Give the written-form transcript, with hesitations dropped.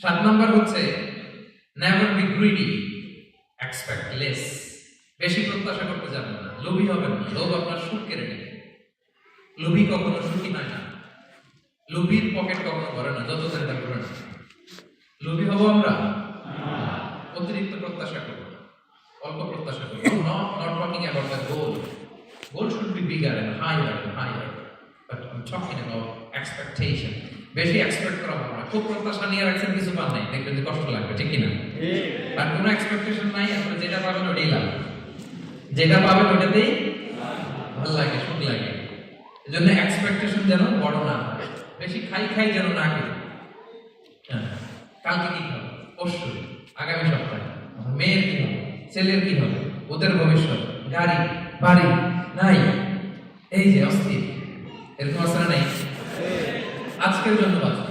7 number হচ্ছে never be greedy, expect less. বেশি প্রত্যাশা করতে যাবেন না, লোভী হবেন না। লোভ আপনার সুখ কেড়ে নেবে। লোভী কখনো সুখী হয় না, লোভীর পকেট কখনো ভরে না, যত চিন্তা করবেন না। লোভী হবো আমরা, অতিরিক্ত প্রত্যাশা করবো না, অল্প প্রত্যাশা করবো। Not talking about the goal, goal should be bigger and higher and higher, but I am talking about expectation. বেশি এক্সপেক্ট করা হবে না। খুব প্রত্যাশা নিয়ে রাখছেন, কিছু পান নাই, দেখবেন যে কষ্ট লাগবে, ঠিক কিনা? আর কোনো এক্সপেকটেশন নাই, আপনি যেটা পাবেন ওটাই লাভ, যেটা পাবেন ওটাতেই ভালো লাগে, সুখ লাগে। এজন্য এক্সপেকটেশন যেন বড় না হয়, বেশি খাই যেন না করি। কালকে কি হবে, পরশু, আগামী সপ্তাহে আমার মেয়ের কি হবে, ছেলের কি হবে, ওদের ভবিষ্যৎ, গাড়ি বাড়ি নাই, এই যে অস্থির, এরকম আসলে নাই। আজকের জন্য বাঁচো।